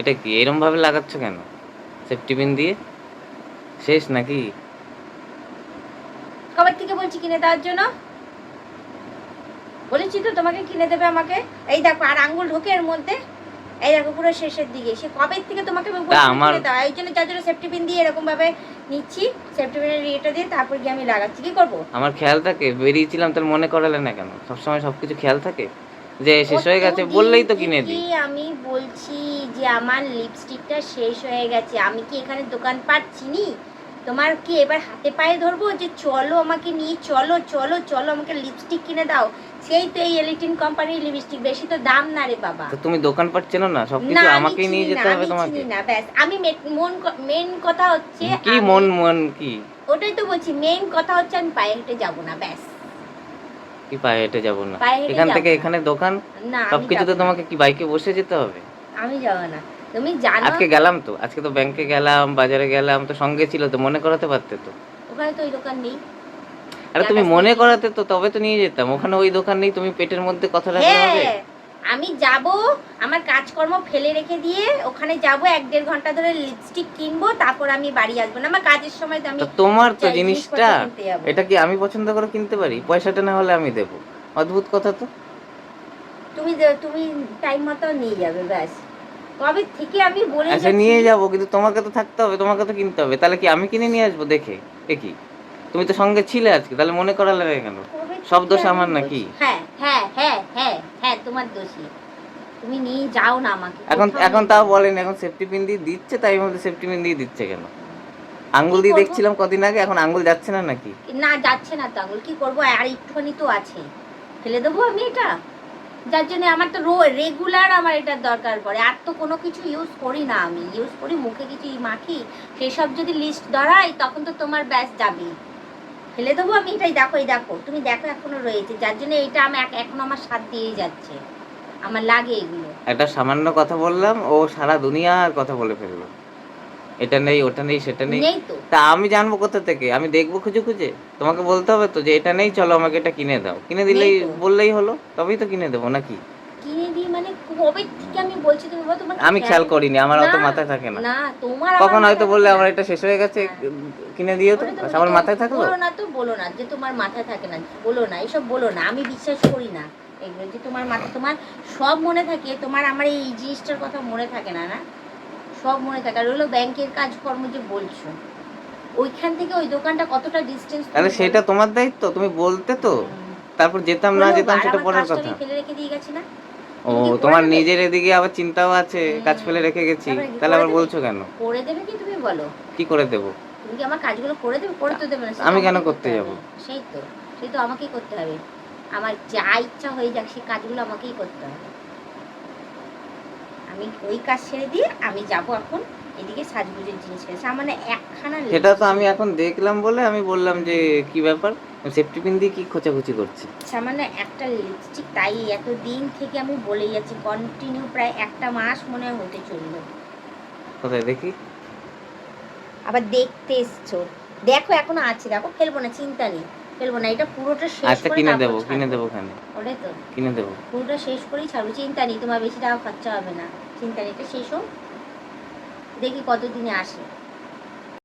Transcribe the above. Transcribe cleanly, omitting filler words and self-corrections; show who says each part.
Speaker 1: এটা কি এরম ভাবে লাগাচ্ছ কেন? সেফটি পিন দিয়ে শেষ নাকি?
Speaker 2: কবে থেকে বলছি কিনে দেওয়ার জন্য? বলেছি তো তোমাকে কিনে দেবে আমাকে। এই দেখো আর আঙ্গুল ঢোকে এর মধ্যে। এই দেখো পুরো শেষের দিকে। সে কবে থেকে তোমাকে বলছি
Speaker 1: আমার
Speaker 2: কিনে দাও। এই জন্য যার জন্য সেফটি পিন দিয়ে এরকম ভাবে নিচ্ছি। সেফটি পিনের ইয়েটা দিয়ে তারপর গিয়ে আমি লাগাচ্ছি। কি করবো?
Speaker 1: আমার খেয়াল থাকে বেরিয়েছিলাম, তাহলে মনে করালে না কেন? সবসময় সবকিছু খেয়াল থাকে যে শেষ হয়ে গেছে
Speaker 2: কতদিন
Speaker 1: বললেই তো কিনে
Speaker 2: থেকে
Speaker 1: দিই।
Speaker 2: আমি বলছি যে আমার লিপস্টিকটা শেষ হয়ে গেছে। আমি কি এখানে দোকানপাট চিনি? তোমার কি এবার হাতে পায়ে ধরবো যে চলো আমাকে নিয়ে চলো চলো চলো আমাকে লিপস্টিক কিনে দাও? সেই তো এই এলিটিন কোম্পানির লিপস্টিক, বেশি তো দাম না রে বাবা।
Speaker 1: তো তুমি দোকানপাট চেনো না?
Speaker 2: না
Speaker 1: সবকিছু
Speaker 2: আমি
Speaker 1: আমাকেই
Speaker 2: চিনি
Speaker 1: নিয়ে
Speaker 2: না,
Speaker 1: যেতে হবে
Speaker 2: আমি
Speaker 1: তোমাকে?
Speaker 2: চিনি না, ব্যাস। আমি মেন কথা হচ্ছে
Speaker 1: কি
Speaker 2: আমি
Speaker 1: মন মন কি?
Speaker 2: ওটাই তো বলছি, মেন কথা হচ্ছে আমি পায়ে হেঁটে যাবো না, ব্যাস।
Speaker 1: কি পায়ে হেঁটে যাবো না?
Speaker 2: পায়ে হেঁটে
Speaker 1: এখান থেকে
Speaker 2: যাবো না।
Speaker 1: এখানে দোকান,
Speaker 2: না আমি
Speaker 1: সবকিছুতে
Speaker 2: যাবো না,
Speaker 1: তোমাকে কি বাইকে বসে যেতে হবে?
Speaker 2: আমি যাবো না। তুমি জানো
Speaker 1: আজকে গেলাম তো, আজকে তো ব্যাংকে গেলাম, বাজারে গেলাম, তো সঙ্গে ছিল তো, মনে করাতে পারতে তো।
Speaker 2: ওখানে তো ওই দোকান নেই
Speaker 1: আরে
Speaker 2: যার
Speaker 1: তুমি
Speaker 2: কাছ থেকে
Speaker 1: মনে
Speaker 2: নিয়েছি।
Speaker 1: করাতে তো, তবে তো নিয়ে যেতাম। ওখানে ওই দোকান নেই, তুমি পেটের মধ্যে কথা রাখলে হবে?
Speaker 2: হ্যাঁ, আমি যাব, আমার কাজকর্ম ফেলে রেখে দিয়ে ওখানে যাব, 1-1.5 ঘন্টা ধরে লিপস্টিক কিনবো, তারপর আমি বাড়ি আসবো না। আমার কাজের সময় তো আমি
Speaker 1: তা তোমার তো
Speaker 2: যাই
Speaker 1: জিনিসটা,
Speaker 2: জিনিসপত্র কিনতে যাবো।
Speaker 1: এটা কি আমি পছন্দ করে কিনতে পারি? পয়সাটা না হলে আমি দেবো। অদ্ভুত কথা তো।
Speaker 2: তুমি টাইম মতো নিয়ে যাবে, ব্যাস। কবে থেকে আমি বলে
Speaker 1: আচ্ছা
Speaker 2: যাচ্ছি।
Speaker 1: নিয়ে যাবো, কিন্তু তোমাকে তো থাকতে হবে, তোমাকে তো কিনতে হবে। তাহলে কি আমি কিনে নিয়ে আসবো দেখে? এ কি, তুমি তো সঙ্গে ছিলে আজকে, তাহলে মনে করালে না কেন?
Speaker 2: কবে
Speaker 1: সব
Speaker 2: থেকে
Speaker 1: দোষ
Speaker 2: আমি
Speaker 1: আমার নাকি?
Speaker 2: বলছি, হ্যাঁ হ্যাঁ হ্যাঁ হ্যাঁ হ্যাঁ, তোমার দোষী। তুমি নিয়ে যাও না আমাকে,
Speaker 1: এখন
Speaker 2: কোথাও
Speaker 1: এখন
Speaker 2: নিয়ে
Speaker 1: তাও
Speaker 2: যাও না।
Speaker 1: বলেন, এখন সেফটি পিন দিয়ে দিচ্ছে, তাই মধ্যে সেফটি পিন দিয়ে দিচ্ছে কেন? আঙ্গুল
Speaker 2: কি
Speaker 1: দিয়ে
Speaker 2: করব?
Speaker 1: দেখছিলাম কদিন আগে, এখন আঙ্গুল যাচ্ছে না নাকি?
Speaker 2: না যাচ্ছে না তো আঙুল, কি করবো? আর একটুখানি তো আছে, ফেলে দেবো আমি এটা? যার জন্য আমার তো রেগুলার আমার এটার দরকার পড়ে। আর তো কোনো কিছু ইউজ করি না, আমি ইউজ করি মুখে কিছু মাখি, সেসব যদি লিস্ট ধরাই তখন তো তোমার ব্যাস যাবেই। ফেলে দেবো আমি এটাই? দেখো, এই দেখো, তুমি দেখো এখনো রয়েছে, যার জন্য এটা আমি এখনো আমার সাথ দিয়েই যাচ্ছে, আমার লাগে এগুলো।
Speaker 1: একটা সামান্য কথা বললাম, ও সারা দুনিয়ার কথা বলে ফেললো। এটা নেই, ওটা নেই, সেটা নেই।
Speaker 2: নেই তো।
Speaker 1: তা আমি জানবো কোথা থেকে? আমি দেখবো খুঁজে খুঁজে? তোমাকে বলতে হবে তো যে এটা নেই, চলো আমাকে এটা কিনে দাও। কিনে
Speaker 2: নেই
Speaker 1: দিলেই,
Speaker 2: তো।
Speaker 1: বললেই হলো, তবেই তো কিনে দেবো নাকি?
Speaker 2: কিনে দিই মানে কবে থেকে আমি বলছি, তুমি বলো, তোমার কি
Speaker 1: আমি
Speaker 2: খেয়াল?
Speaker 1: খেয়াল করিনি, আমার
Speaker 2: না
Speaker 1: অত মাথায় থাকে না।
Speaker 2: না, তোমার আমার
Speaker 1: কখন হয়তো
Speaker 2: মাথায়
Speaker 1: বললে
Speaker 2: থাকে না।
Speaker 1: আমার এটা শেষ হয়ে গেছে,
Speaker 2: হ্যাঁ,
Speaker 1: কিনে দিও তো,
Speaker 2: ওটা তো
Speaker 1: আচ্ছা, আমার মাথায় থাকলো।
Speaker 2: বলো না তো, বলো না যে তোমার মাথায় থাকে না, বলো না, এসব বলো না, আমি বিশ্বাস করি না এগুলো যে তোমার মাথা, তোমার সব মনে থাকে, তোমার আমার এই জিনিসটার কথা মনে থাকে না, না সব মনে থাকে। আর হলো ব্যাংকের কাজকর্ম যে বলছো, ওইখান থেকে ওই দোকানটা কতটা ডিস্টেন্স
Speaker 1: তাহলে
Speaker 2: তুমি বলো?
Speaker 1: সেটা তোমার দায়িত্ব, তুমি বলতে তো। তারপর যেতাম না
Speaker 2: হলো,
Speaker 1: যেতাম
Speaker 2: আর
Speaker 1: সেটা
Speaker 2: আমার
Speaker 1: পরের
Speaker 2: কাজটা
Speaker 1: কথা।
Speaker 2: আমি ফেলে রেখে দিয়ে গেছি না,
Speaker 1: ও,
Speaker 2: তুমি কি করে
Speaker 1: তোমার
Speaker 2: দেবে?
Speaker 1: নিজের এদিকে আবার চিন্তাও আছে, কাজ ফেলে রেখে গেছি,
Speaker 2: তারপরে কি
Speaker 1: তাহলে
Speaker 2: করে
Speaker 1: আবার
Speaker 2: দেবে?
Speaker 1: বলছো কেন?
Speaker 2: করে দেবে কি তুমি বলো?
Speaker 1: কি করে দেবো?
Speaker 2: তুমি কি আমার কাজগুলো করে দেবে? করে তো দেবে না, সে তো
Speaker 1: আমি কেন
Speaker 2: আমাকেই করতে
Speaker 1: করতে যাব?
Speaker 2: হবে। সেই তো, সেই তো আমাকেই করতে হবে। আমার যা ইচ্ছা হয়ে যাক, সেই কাজগুলো আমাকেই করতে হবে। আমি ওই কাজ ছেড়ে দিয়ে আমি যাব এখন এদিকে সাজগোজের জিনিস কিনে, সামান্য একখানা
Speaker 1: সেটা তো
Speaker 2: লিপস্টিক।
Speaker 1: আমি এখন দেখলাম বলে আমি বললাম যে কি ব্যাপার, সেফটি পিন দিয়ে কি খোঁচাখুচি করছি?
Speaker 2: সামান্য একটা লিপস্টিক, তাই এতদিন থেকে আমি বলেই যাচ্ছি, কন্টিনিউ প্রায় একটা মাস মনে হয় হতে চললো।
Speaker 1: কোথায় দেখি?
Speaker 2: আবার দেখতে এসছো, দেখো এখনো আছে, দেখো, ফেলবো না, চিন্তা নেই, ফেলবো না, এটা পুরোটা শেষ
Speaker 1: আচ্ছা
Speaker 2: করে
Speaker 1: কিনে
Speaker 2: তারপর
Speaker 1: দেবো, কিনে
Speaker 2: ছাড়বো।
Speaker 1: দেবো ওখানে,
Speaker 2: ওটাই তো,
Speaker 1: কিনে দেবো।
Speaker 2: পুরোটা শেষ করেই ছাড়বো, চিন্তা নেই, তোমার বেশি টাকা খরচা হবে না, চিন্তা নেই, এটা শেষ হোক, দেখি কতদিনে আসে।